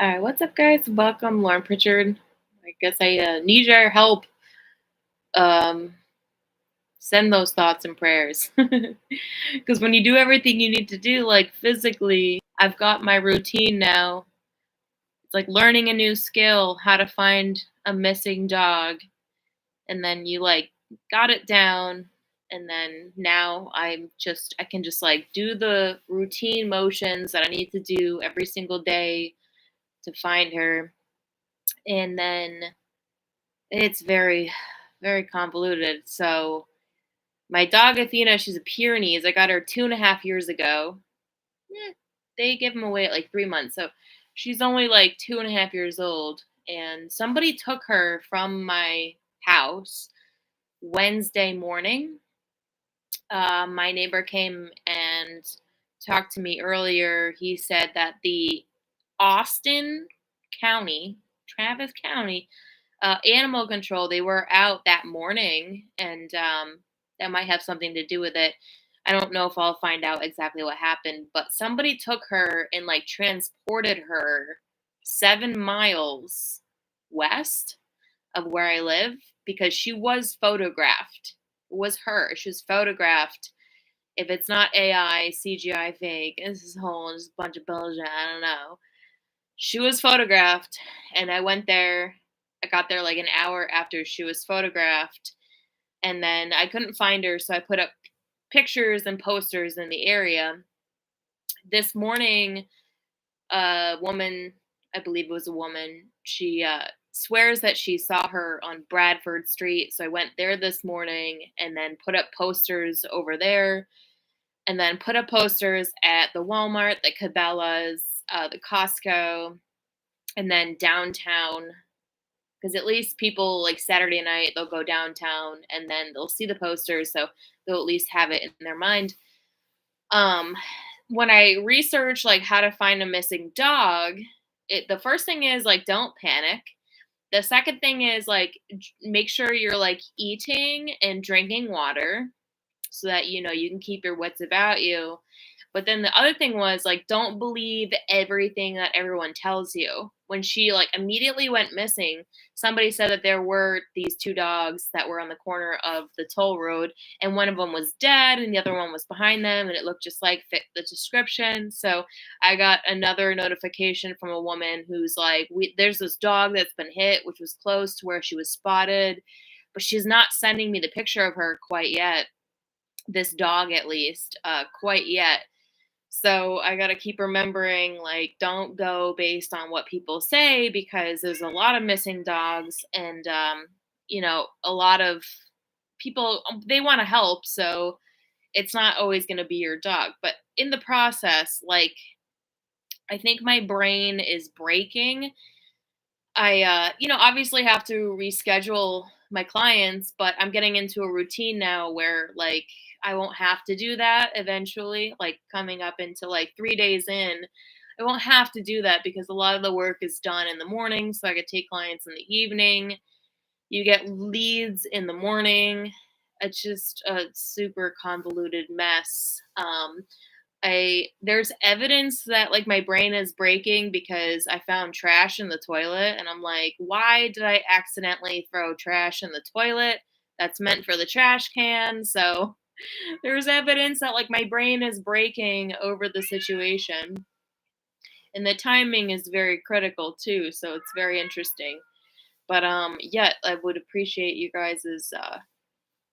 All right, what's up, guys? Welcome, Lauren Pritchard. I guess I need your help. Um, Send those thoughts and prayers. Because when you do everything you need to do, like physically, I've got my routine now. It's like learning a new skill, how to find a missing dog, and then you like got it down, and then now I can just like do the routine motions that I need to do every single day to find her, and then it's very, very convoluted. So my dog Athena, she's a Pyrenees. I got her 2.5 years ago. They give them away at like 3 months, so she's only like 2.5 years old. And somebody took her from my house Wednesday morning. My neighbor came and talked to me earlier. He said that the Austin County, Travis County, animal control, they were out that morning, and that might have something to do with it. I don't know if I'll find out exactly what happened, but somebody took her and like transported her 7 miles west of where I live because she was photographed. It was her. She was photographed. If it's not AI, CGI, fake, this is a whole just bunch of bullshit. I don't know. She was photographed, and I went there. I got there like an hour after she was photographed, and then I couldn't find her, so I put up pictures and posters in the area. This morning, a woman, I believe it was a woman, she swears that she saw her on Bradford Street. So I went there this morning and then put up posters over there, and then put up posters at the Walmart, the Cabela's, the Costco, and then downtown. Because at least people like Saturday night, they'll go downtown and then they'll see the posters, so they'll at least have it in their mind. Um, when I research like how to find a missing dog, the first thing is like don't panic. The second thing is like make sure you're like eating and drinking water so that you can keep your wits about you. But then the other thing was like don't believe everything that everyone tells you. When she like immediately went missing, somebody said that there were these two dogs that were on the corner of the toll road, and one of them was dead and the other one was behind them, and it looked just like fit the description. So I got another notification from a woman who's like, there's this dog that's been hit, which was close to where she was spotted, but she's not sending me the picture of her quite yet. This dog, at least, quite yet. So I got to keep remembering, like, don't go based on what people say because there's a lot of missing dogs, and, a lot of people, they want to help. So it's not always going to be your dog. But in the process, like, I think my brain is breaking. I, obviously have to reschedule my clients, but I'm getting into a routine now where like I won't have to do that eventually, like coming up into like 3 days in. I won't have to do that because a lot of the work is done in the morning. So I could take clients in the evening. You get leads in the morning. It's just a super convoluted mess. There's evidence that like my brain is breaking because I found trash in the toilet, and I'm like, why did I accidentally throw trash in the toilet? That's meant for the trash can. So there's evidence that like my brain is breaking over the situation. And the timing is very critical too, so it's very interesting. But yeah, I would appreciate you guys's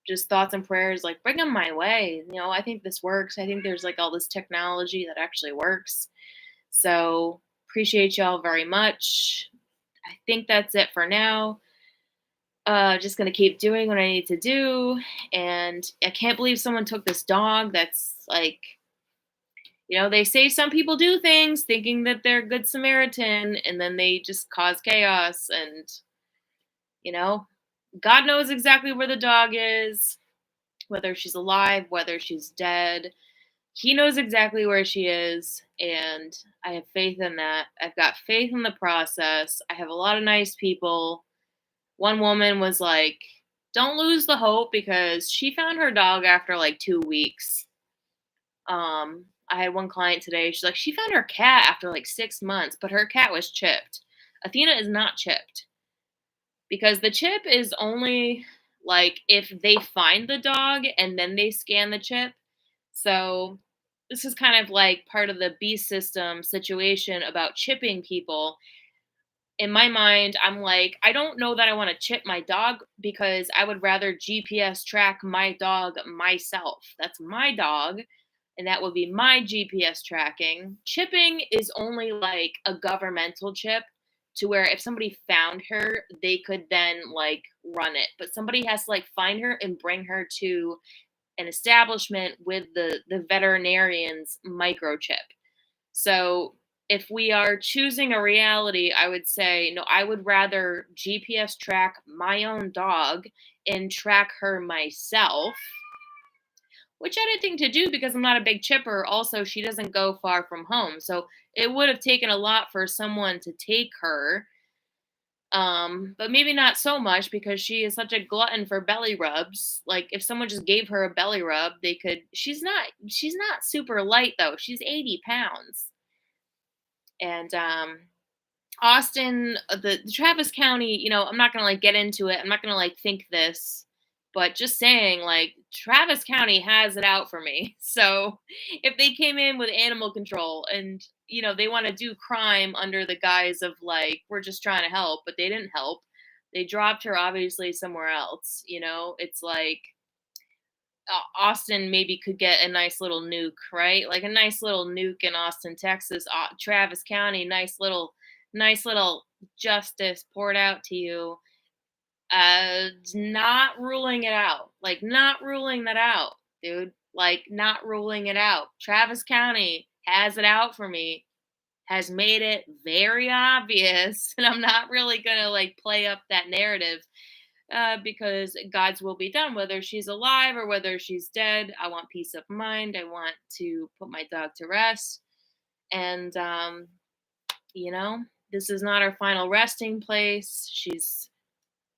just thoughts and prayers, like bring them my way. I think this works. I think there's like all this technology that actually works. So appreciate y'all very much. I think that's it for now. Just gonna keep doing what I need to do. And I can't believe someone took this dog. That's like, they say some people do things thinking that they're good Samaritan, and then they just cause chaos. And God knows exactly where the dog is, whether she's alive, whether she's dead. He knows exactly where she is, and I have faith in that. I've got faith in the process. I have a lot of nice people. One woman was like, don't lose the hope because she found her dog after like 2 weeks. I had one client today. She's like, she found her cat after like 6 months, but her cat was chipped. Athena is not chipped because the chip is only like if they find the dog and then they scan the chip. So this is kind of like part of the beast system situation about chipping people. In my mind, I'm like, I don't know that I want to chip my dog because I would rather GPS track my dog myself. That's my dog, and that would be my GPS tracking. Chipping is only like a governmental chip to where if somebody found her, they could then like run it. But somebody has to like find her and bring her to an establishment with the veterinarian's microchip. So if we are choosing a reality, I would say, no, I would rather GPS track my own dog and track her myself, which I didn't think to do because I'm not a big chipper. Also, she doesn't go far from home. So it would have taken a lot for someone to take her. But maybe not so much because she is such a glutton for belly rubs. Like if someone just gave her a belly rub, they could she's not super light though. She's 80 pounds. And Austin, the Travis County, I'm not gonna like get into it. I'm not gonna like think this, but just saying, like Travis County has it out for me. So if they came in with animal control and they want to do crime under the guise of like we're just trying to help, but they didn't help. They dropped her obviously somewhere else. It's like Austin maybe could get a nice little nuke, right? Like a nice little nuke in Austin, Texas, Travis County, nice little justice poured out to you. Not ruling it out. Like not ruling that out, dude. Like not ruling it out. Travis County has it out for me. Has made it very obvious, and I'm not really gonna like play up that narrative because God's will be done, whether she's alive or whether she's dead. I want peace of mind. I want to put my dog to rest. And, this is not our final resting place. She's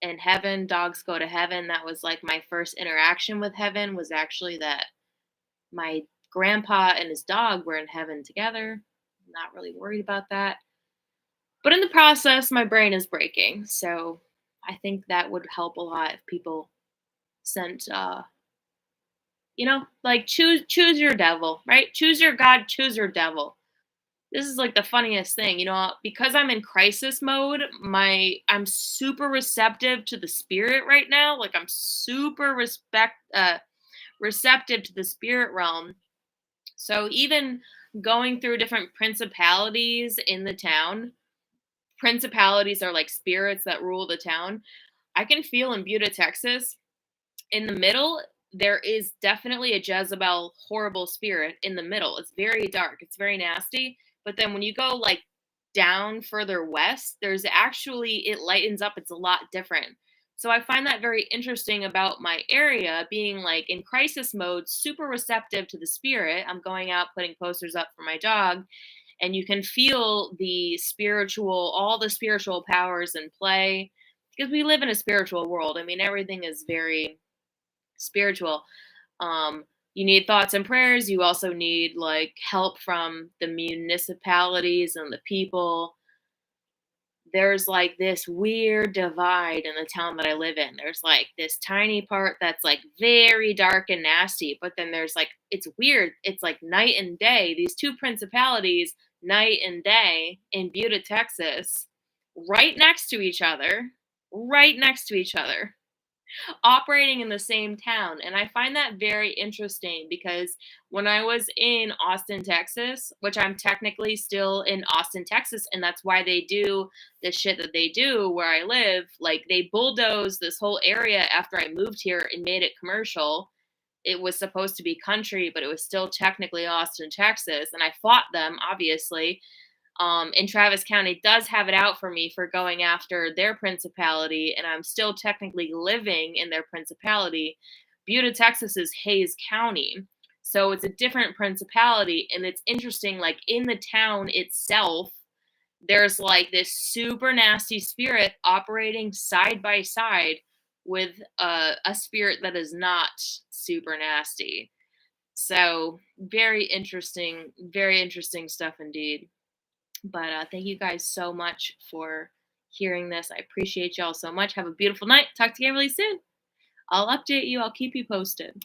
in heaven. Dogs go to heaven. That was like my first interaction with heaven, was actually that my grandpa and his dog were in heaven together. I'm not really worried about that. But in the process, my brain is breaking. So I think that would help a lot if people sent like choose your devil, right? Choose your God, choose your devil. This is like the funniest thing, because I'm in crisis mode, I'm super receptive to the spirit right now. Like I'm super receptive to the spirit realm. So even going through different principalities in the town, principalities are like spirits that rule the town. I can feel in Buda, Texas, in the middle, there is definitely a Jezebel horrible spirit in the middle. It's very dark. It's very nasty. But then when you go like down further west, there's actually, it lightens up. It's a lot different. So I find that very interesting about my area being like in crisis mode, super receptive to the spirit. I'm going out, putting posters up for my dog, and you can feel all the spiritual powers in play because we live in a spiritual world. I mean, everything is very spiritual. You need thoughts and prayers. You also need like help from the municipalities and the people. There's like this weird divide in the town that I live in. There's like this tiny part that's like very dark and nasty, but then there's like, it's weird. It's like night and day. These two principalities, night and day in Buda, Texas, right next to each other, operating in the same town. And I find that very interesting because when I was in Austin, Texas, which I'm technically still in Austin, Texas, and that's why they do the shit that they do where I live, like they bulldozed this whole area after I moved here and made it commercial. It was supposed to be country, but it was still technically Austin, Texas. And I fought them, obviously. And Travis County does have it out for me for going after their principality, and I'm still technically living in their principality. Buda, Texas is Hayes County, so it's a different principality, and it's interesting, like in the town itself, there's like this super nasty spirit operating side by side with a spirit that is not super nasty. So very interesting stuff indeed. But thank you guys so much for hearing this. I appreciate y'all so much. Have a beautiful night. Talk to you again really soon. I'll update you. I'll keep you posted.